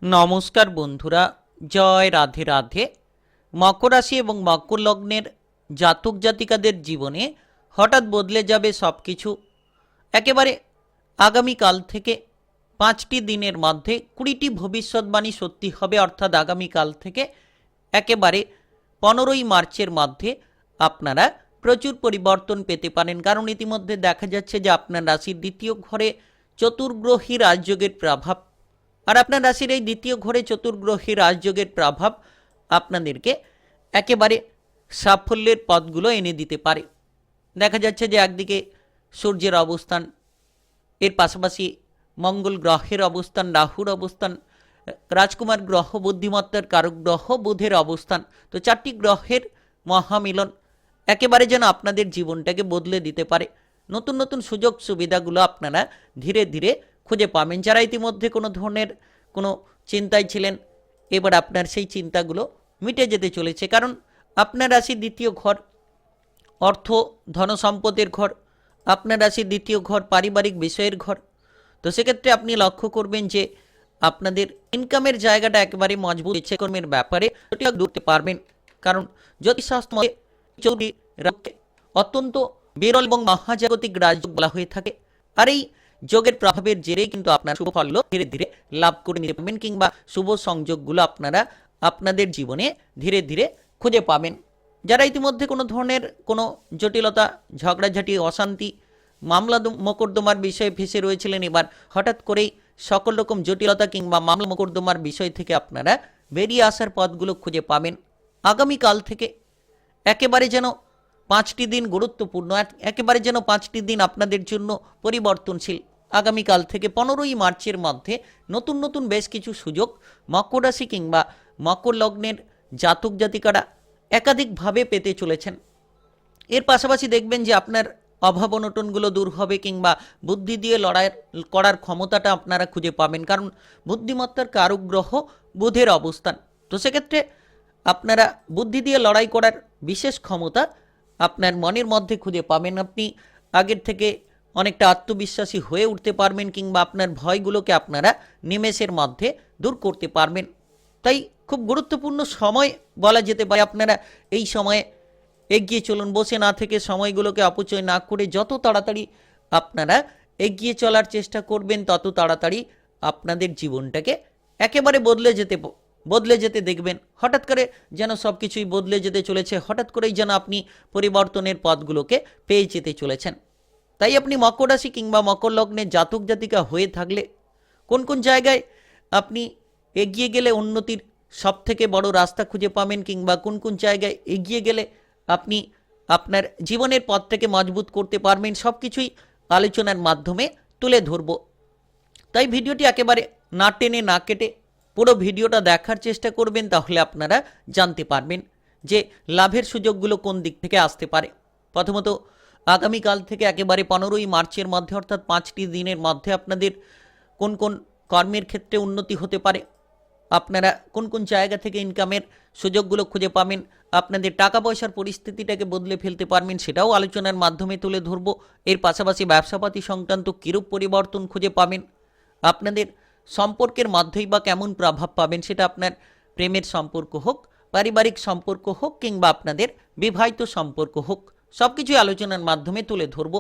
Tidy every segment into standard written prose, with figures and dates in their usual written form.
নমস্কার বন্ধুরা, জয় রাধে রাধে। মকর রাশি এবং মকর লগ্নের জাতক জাতিকাদের জীবনে হঠাৎ বদলে যাবে সব কিছু। একেবারে আগামীকাল থেকে 5টি দিনের মধ্যে 20টি ভবিষ্যৎবাণী সত্যি হবে, অর্থাৎ আগামীকাল থেকে একেবারে 15ই মার্চের মধ্যে আপনারা প্রচুর পরিবর্তন পেতে পারেন। কারণ ইতিমধ্যে দেখা যাচ্ছে যে আপনার রাশির দ্বিতীয় ঘরে চতুর্গ্রহী রাজযোগের প্রভাব, আর আপনার রাশির এই দ্বিতীয় ঘরে চতুর্গ্রহী রাজযোগের প্রভাব আপনাদেরকে একেবারে সাফল্যের পথগুলো এনে দিতে পারে। দেখা যাচ্ছে যে একদিকে সূর্যের অবস্থান, এর পাশাপাশি মঙ্গল গ্রহের অবস্থান, রাহুর অবস্থান, রাজকুমার গ্রহ বুদ্ধিমত্তার কারক গ্রহ বুধের অবস্থান, তো 4টি গ্রহের মহামিলন একেবারে যেন আপনাদের জীবনটাকে বদলে দিতে পারে। নতুন নতুন সুযোগ সুবিধাগুলো আপনারা ধীরে ধীরে খুঁজে পাবেন। যারা ইতিমধ্যে কোনো ধরনের কোনো চিন্তায় ছিলেন, এবার আপনার সেই চিন্তাগুলো মিটে যেতে চলেছে। কারণ আপনার রাশির দ্বিতীয় ঘর অর্থ ধন সম্পদের ঘর, আপনার রাশির দ্বিতীয় ঘর পারিবারিক বিষয়ের ঘর। তো সেক্ষেত্রে আপনি লক্ষ্য করবেন যে আপনাদের ইনকামের জায়গাটা একেবারে মজবুত, ইচ্ছে কর্মের ব্যাপারে ঢুকতে পারবেন। কারণ জ্যোতিষশাস্ত্র অত্যন্ত বিরল এবং মহাজাগতিক রাজযোগ বলা হয়ে থাকে। আর এই যোগের প্রভাবের জেরে কিন্তু আপনার শুভ ফলগুলো ধীরে ধীরে লাভ করে নিতে পারবেন, কিংবা শুভ সংযোগগুলো আপনারা আপনাদের জীবনে ধীরে ধীরে খুঁজে পাবেন। যারা ইতিমধ্যে কোনো ধরনের কোনো জটিলতা, ঝগড়াঝাটি, অশান্তি, মামলা মোকদ্দমার বিষয়ে ফেসে রয়েছিলেন, এবার হঠাৎ করেই সকল রকম জটিলতা কিংবা মামলা মোকদ্দমার বিষয় থেকে আপনারা বেরিয়ে আসার পথগুলো খুঁজে পাবেন। আগামীকাল থেকে একেবারে যেন 5টি দিন গুরুত্বপূর্ণ, একেবারে যেন 5টি দিন আপনাদের জন্য পরিবর্তনশীল। আগামীকাল থেকে 15ই মার্চের মধ্যে নতুন নতুন বেশ কিছু সুযোগ মকর রাশি কিংবা মকর লগ্নের জাতক জাতিকারা একাধিকভাবে পেতে চলেছেন। এর পাশাপাশি দেখবেন যে আপনার অভাব অনটনগুলো দূর হবে, কিংবা বুদ্ধি দিয়ে লড়াই করার ক্ষমতাটা আপনারা খুঁজে পাবেন। কারণ বুদ্ধিমত্তার কারক গ্রহ বুধের অবস্থান, তো সেক্ষেত্রে আপনারা বুদ্ধি দিয়ে লড়াই করার বিশেষ ক্ষমতা আপনার মনের মধ্যে খুঁজে পাবেন। আপনি আগের থেকে অনেকটা আত্মবিশ্বাসী হয়ে উঠতে পারবেন, কিংবা আপনার ভয়গুলোকে আপনারা নিমেষের মধ্যে দূর করতে পারবেন। তাই খুব গুরুত্বপূর্ণ সময় বলা যেতে পারে। আপনারা এই সময়ে এগিয়ে চলুন, বসে না থেকে সময়গুলোকে অপচয় না করে যত তাড়াতাড়ি আপনারা এগিয়ে চলার চেষ্টা করবেন, তত তাড়াতাড়ি আপনাদের জীবনটাকে একেবারে বদলে যেতে দেখবেন। হঠাৎ করে যেন সব কিছুই বদলে যেতে চলেছে, হঠাৎ করেই যেন আপনি পরিবর্তনের পথগুলোকে পেয়ে যেতে চলেছেন। তাই আপনি মকর রাশি কিংবা মকর লগ্নের জাতক জাতিকা হয়ে থাকলে কোন কোন জায়গায় আপনি এগিয়ে গেলে উন্নতির সবথেকে বড় রাস্তা খুঁজে পাবেন, কিংবা কোন কোন জায়গায় এগিয়ে গেলে আপনি আপনার জীবনের পথটাকে মজবুত করতে পারবেন, সব কিছুই আলোচনার মাধ্যমে তুলে ধরব। তাই ভিডিওটি একেবারে না টেনে না কেটে পুরো ভিডিওটা দেখার চেষ্টা করবেন, তাহলে আপনারা জানতে পারবেন যে লাভের সুযোগগুলো কোন দিক থেকে আসতে পারে। প্রথমত, আগামীকাল থেকে একেবারে 15ই মার্চের মধ্যে, অর্থাৎ 5টি দিনের মধ্যে আপনাদের কোন কোন কর্মের ক্ষেত্রে উন্নতি হতে পারে, আপনারা কোন কোন জায়গা থেকে ইনকামের সুযোগগুলো খুঁজে পাবেন, আপনাদের টাকা পয়সার পরিস্থিতিটাকে বদলে ফেলতে পারবেন, সেটাও আলোচনার মাধ্যমে তুলে ধরব। এর পাশাপাশি ব্যবসাপাতি সংক্রান্ত কিরূপ পরিবর্তন খুঁজে পাবেন, আপনাদের সম্পর্কের মধ্যেই বা কেমন প্রভাব পাবেন, সেটা আপনার প্রেমের সম্পর্ক হোক, পারিবারিক সম্পর্ক হোক, কিংবা আপনাদের বিবাহিত সম্পর্ক হোক, সব কিছুই আলোচনার মাধ্যমে তুলে ধরব।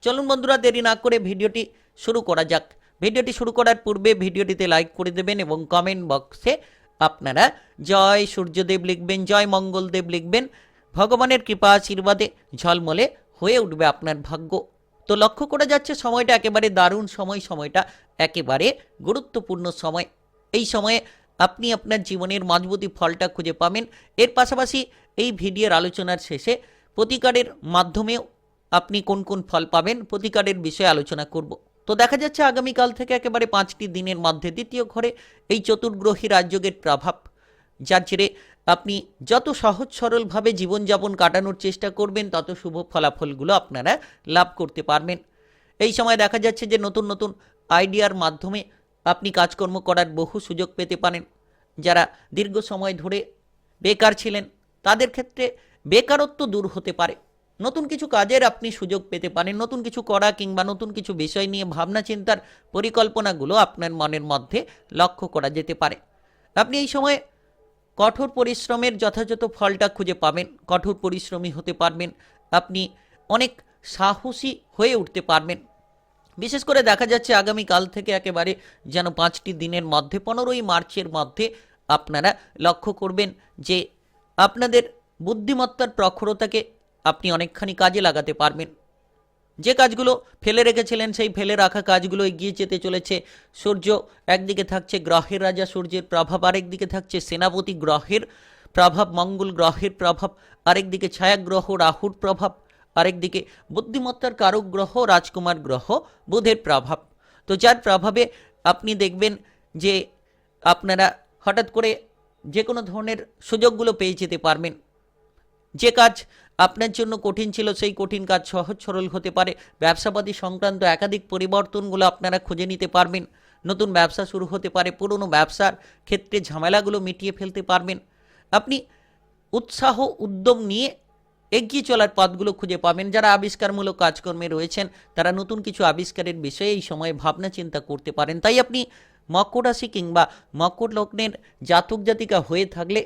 চলুন বন্ধুরা, দেরি না করে ভিডিওটি শুরু করা যাক। ভিডিওটি শুরু করার পূর্বে ভিডিওটিতে লাইক করে দেবেন এবং কমেন্ট বক্সে আপনারা জয় সূর্যদেব লিখবেন, জয় মঙ্গলদেব লিখবেন। ভগবানের কৃপা আশীর্বাদে ঝলমলে হয়ে উঠবে আপনার ভাগ্য। তো লক্ষ্য করা যাচ্ছে সময়টা একেবারে দারুণ সময়, সময়টা একেবারে গুরুত্বপূর্ণ সময়। এই সময়ে আপনি আপনার জীবনের মজবুতি ফলটা খুঁজে পাবেন। এর পাশাপাশি এই ভিডিওর আলোচনার শেষে প্রতিকারের মাধ্যমেও আপনি কোন কোন ফল পাবেন, প্রতিকারের বিষয়ে আলোচনা করব। তো দেখা যাচ্ছে আগামীকাল থেকে একেবারে 5টি দিনের মধ্যে দ্বিতীয় ঘরে এই চতুর্গ্রহী রাজযোগের প্রভাব, যার জেরে আপনি যত সহজ সরলভাবে জীবনযাপন কাটানোর চেষ্টা করবেন, তত শুভ ফলাফলগুলো আপনারা লাভ করতে পারবেন। এই সময় দেখা যাচ্ছে যে নতুন নতুন আইডিয়ার মাধ্যমে আপনি কাজকর্ম করার বহু সুযোগ পেতে পারেন। যারা দীর্ঘ সময় ধরে বেকার ছিলেন, তাদের ক্ষেত্রে বেকারত্ব দূর হতে পারে। নতুন কিছু কাজের আপনি সুযোগ পেতে পারেন। নতুন কিছু করা কিংবা নতুন কিছু বিষয় নিয়ে ভাবনা চিন্তার পরিকল্পনাগুলো আপনার মনের মধ্যে লক্ষ্য করা যেতে পারে। আপনি এই সময় কঠোর পরিশ্রমের যথাযথ ফলটা খুঁজে পাবেন, কঠোর পরিশ্রমী হতে পারবেন, আপনি অনেক সাহসী হয়ে উঠতে পারবেন। বিশেষ করে দেখা যাচ্ছে আগামীকাল থেকে একেবারে যেন 5টি দিনের মধ্যে 15ই মার্চের মধ্যে আপনারা লক্ষ্য করবেন যে আপনাদের বুদ্ধিমত্তার প্রখরতাকে আপনি অনেকখানি কাজে লাগাতে পারবেন। যে কাজগুলো ফেলে রেখেছিলেন সেই ফেলে রাখা কাজগুলো এগিয়ে যেতে চলেছে। সূর্য একদিকে থাকছে গ্রহের রাজা সূর্যের প্রভাব, আরেকদিকে থাকছে সেনাপতি গ্রহের প্রভাব, মঙ্গল গ্রহের প্রভাব, আরেকদিকে ছায়াগ্রহ রাহুর প্রভাব, আরেকদিকে বুদ্ধিমত্তার কারক গ্রহ রাজকুমার গ্রহ বুধের প্রভাব। তো যার প্রভাবে আপনি দেখবেন যে আপনারা হঠাৎ করে যে কোনো ধরনের সুযোগগুলো পেয়ে যেতে পারবেন। যে কাজ আপনার জন্য কঠিন ছিল সেই কঠিন কাজ সহজ সরল হতে পারে। ব্যবসাপাতি সংক্রান্ত একাধিক পরিবর্তনগুলো আপনারা খুঁজে নিতে পারবেন। নতুন ব্যবসা শুরু হতে পারে, পুরনো ব্যবসার ক্ষেত্রে ঝামেলাগুলো মিটিয়ে ফেলতে পারবেন। আপনি উৎসাহ উদ্যম নিয়ে এগিয়ে চলার পথগুলো খুঁজে পাবেন। যারা আবিষ্কারমূলক কাজকর্মে রয়েছেন তারা নতুন কিছু আবিষ্কারের বিষয়ে এই সময়ে ভাবনা চিন্তা করতে পারেন। তাই আপনি মকর রাশি কিংবা মকর লগ্নের জাতক জাতিকা হয়ে থাকলে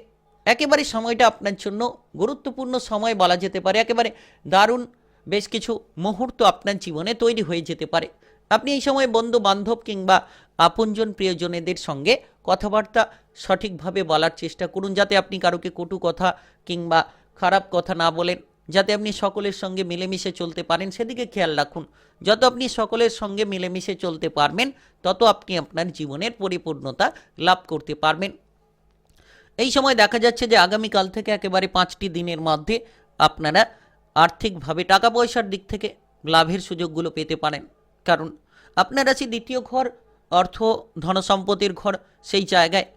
একেবারে সময়টা আপনার জন্য গুরুত্বপূর্ণ সময় বলা যেতে পারে। একেবারে দারুণ বেশ কিছু মুহূর্ত আপনার জীবনে তৈরি হয়ে যেতে পারে। আপনি এই সময় বন্ধু বান্ধব কিংবা আপনজন প্রিয়জনেদের সঙ্গে কথাবার্তা সঠিকভাবে বলার চেষ্টা করুন, যাতে আপনি কারোকে কটু কথা কিংবা খারাপ কথা না বলেন, যাতে আপনি সকলের সঙ্গে মিলেমিশে চলতে পারেন সেদিকে খেয়াল রাখুন। যত আপনি সকলের সঙ্গে মিলেমিশে চলতে পারবেন তত আপনি আপনার জীবনের পরিপূর্ণতা লাভ করতে পারবেন। এই সময় দেখা যাচ্ছে যে আগামীকাল থেকে একেবারে 5টি দিনের মধ্যে আপনারা আর্থিকভাবে টাকা পয়সার দিক থেকে লাভের সুযোগগুলো পেতে পারেন। কারণ আপনার আছে দ্বিতীয় ঘর, অর্থ ধনসম্পত্তির ঘর, সেই জায়গায়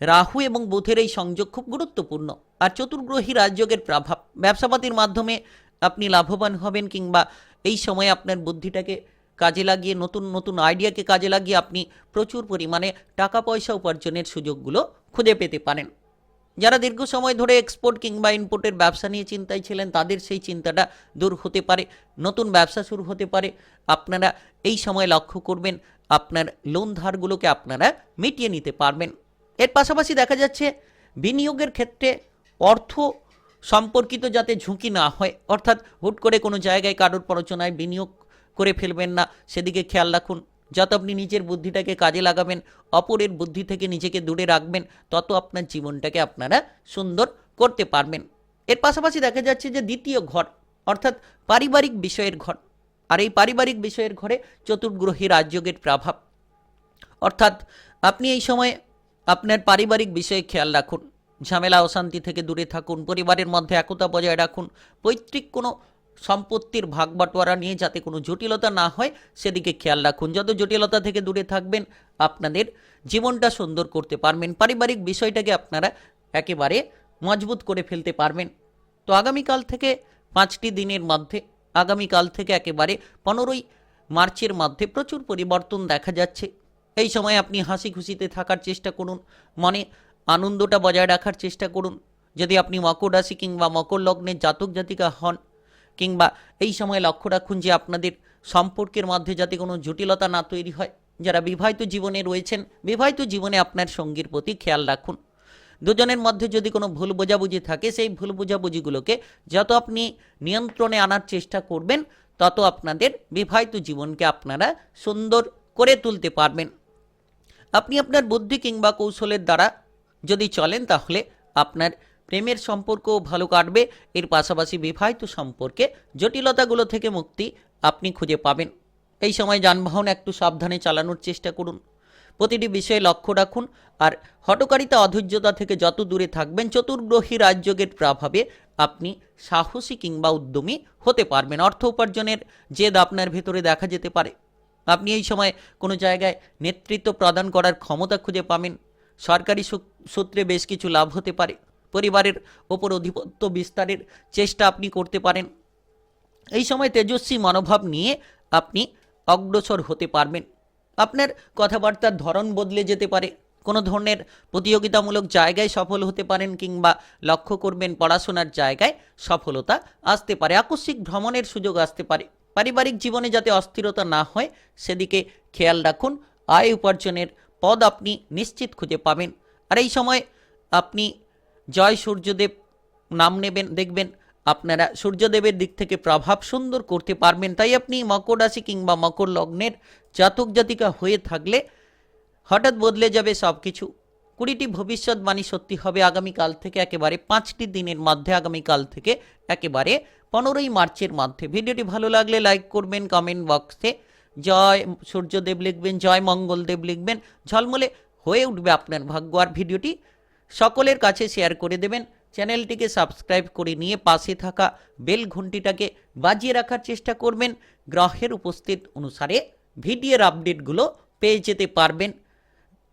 রাহু এবং বুধের এই সংযোগ খুব গুরুত্বপূর্ণ। আর চতুর্গ্রহী রাজযোগের প্রভাব, ব্যবসাপাতির মাধ্যমে আপনি লাভবান হবেন কিংবা এই সময় আপনার বুদ্ধিটাকে কাজে লাগিয়ে নতুন নতুন আইডিয়াকে কাজে লাগিয়ে আপনি প্রচুর পরিমাণে টাকা পয়সা উপার্জনের সুযোগগুলো খুঁজে পেতে পারেন। যারা দীর্ঘ সময় ধরে এক্সপোর্ট কিংবা ইম্পোর্টের ব্যবসা নিয়ে চিন্তায় ছিলেন তাদের সেই চিন্তাটা দূর হতে পারে, নতুন ব্যবসা শুরু হতে পারে। আপনারা এই সময় লক্ষ্য করবেন আপনার লোন ধারগুলোকে আপনারা মিটিয়ে নিতে পারবেন। এর পাশাপাশি দেখা যাচ্ছে বিনিয়োগের ক্ষেত্রে অর্থ সম্পর্কিত যাতে ঝুঁকি না হয়, অর্থাৎ হুট করে কোনো জায়গায় কারোর প্ররোচনায় বিনিয়োগ করে ফেলবেন না, সেদিকে খেয়াল রাখুন। যত আপনি নিজের বুদ্ধিটাকে কাজে লাগাবেন, অপরের বুদ্ধি থেকে নিজেকে দূরে রাখবেন, তত আপনার জীবনটাকে আপনারা সুন্দর করতে পারবেন। এর পাশাপাশি দেখা যাচ্ছে যে দ্বিতীয় ঘর অর্থাৎ পারিবারিক বিষয়ের ঘর, আর এই পারিবারিক বিষয়ের ঘরে চতুর্গ্রহী রাজযোগের প্রভাব, অর্থাৎ আপনি এই সময়ে আপনার পারিবারিক বিষয়ে খেয়াল রাখুন, ঝামেলা অশান্তি থেকে দূরে থাকুন, পরিবারের মধ্যে একতা বজায় রাখুন, পৈতৃক কোনো সম্পত্তির ভাগ বাটোয়ারা নিয়ে যাতে কোনো জটিলতা না হয় সেদিকে খেয়াল রাখুন। যত জটিলতা থেকে দূরে থাকবেন আপনাদের জীবনটা সুন্দর করতে পারবেন, পারিবারিক বিষয়টাকে আপনারা একেবারে মজবুত করে ফেলতে পারবেন। তো আগামীকাল থেকে 5টি দিনের মধ্যে, আগামীকাল থেকে একেবারে 15ই মার্চের মধ্যে প্রচুর পরিবর্তন দেখা যাচ্ছে। এই সময় আপনি হাসি খুশিতে থাকার চেষ্টা করুন, মনে আনন্দটা বজায় রাখার চেষ্টা করুন। যদি আপনি মকর রাশি কিংবা মকর লগ্নের জাতক জাতিকা হন, কিংবা এই সময় লক্ষ্য রাখুন যে আপনাদের সম্পর্কের মধ্যে যাতে কোনো জটিলতা না তৈরি হয়। যারা বিবাহিত জীবনে রয়েছেন, বিবাহিত জীবনে আপনার সঙ্গীর প্রতি খেয়াল রাখুন। দুজনের মধ্যে যদি কোনো ভুল বোঝাবুঝি থাকে সেই ভুল বোঝাবুঝিগুলোকে যত আপনি নিয়ন্ত্রণে আনার চেষ্টা করবেন তত আপনাদের বিবাহিত জীবনকে আপনারা সুন্দর করে তুলতে পারবেন। আপনি আপনার বুদ্ধি কিংবা কৌশলের দ্বারা যদি চলেন তাহলে আপনার প্রেমের সম্পর্কও ভালো কাটবে। এর পাশাপাশি বিবাহিত সম্পর্কে জটিলতাগুলো থেকে মুক্তি আপনি খুঁজে পাবেন। এই সময় যানবাহন একটু সাবধানে চালানোর চেষ্টা করুন, প্রতিটি বিষয়ে লক্ষ্য রাখুন। আর হঠকারিতা অধৈর্যতা থেকে যত দূরে থাকবেন, চতুর্গ্রহী রাজযোগের প্রভাবে আপনি সাহসী কিংবা উদ্যমী হতে পারবেন। অর্থ উপার্জনের জেদ আপনার ভেতরে দেখা যেতে পারে। আপনি এই সময় কোনো জায়গায় নেতৃত্ব প্রদান করার ক্ষমতা খুঁজে পাবেন। সরকারি সূত্রে বেশ কিছু লাভ হতে পারে। পরিবারের ওপর আধিপত্য বিস্তারের চেষ্টা আপনি করতে পারেন। এই সময় তেজস্বী মনোভাব নিয়ে আপনি অগ্রসর হতে পারবেন। আপনার কথাবার্তার ধরন বদলে যেতে পারে, কোনো ধরনের প্রতিযোগিতামূলক জায়গায় সফল হতে পারেন, কিংবা লক্ষ্য করবেন পড়াশোনার জায়গায় সফলতা আসতে পারে। আকস্মিক ভ্রমণের সুযোগ আসতে পারে। পারিবারিক জীবনে যাতে অস্থিরতা না হয় সেদিকে খেয়াল রাখুন। আয় উপার্জনের পদ আপনি নিশ্চিত খুঁজে পাবেন। আর এই সময় আপনি জয় সূর্যদেব নাম নেবেন, দেখবেন আপনারা সূর্যদেবের দিক থেকে প্রভাব সুন্দর করতে পারবেন। তাই আপনি মকর রাশি কিংবা মকর লগ্নের জাতক জাতিকা হয়ে থাকলে হঠাৎ বদলে যাবে সব কিছু। 20টি ভবিষ্যৎবাণী সত্যি হবে আগামীকাল থেকে, একেবারে 5টি দিনের মধ্যে, আগামীকাল থেকে একেবারে 15ই মার্চের মধ্যে। ভিডিওটি ভালো লাগলে লাইক করবেন, কমেন্ট বক্সে জয় সূর্যদেব লিখবেন, জয় মঙ্গলদেব লিখবেন, ঝলমলে হয়ে উঠবে আপনার ভাগ্য। আর ভিডিওটি সকলের কাছে শেয়ার করে দেবেন। চ্যানেলটিকে সাবস্ক্রাইব করে নিয়ে পাশে থাকা বেল ঘন্টিটাকে বাজিয়ে রাখার চেষ্টা করবেন। গ্রহের উপস্থিত অনুসারে ভিডিওর আপডেটগুলো পেয়ে যেতে পারবেন।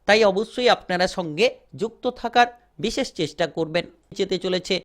তাই অবশ্যই আপনারা সঙ্গে যুক্ত থাকার বিশেষ চেষ্টা করবেন। যেতে চলেছে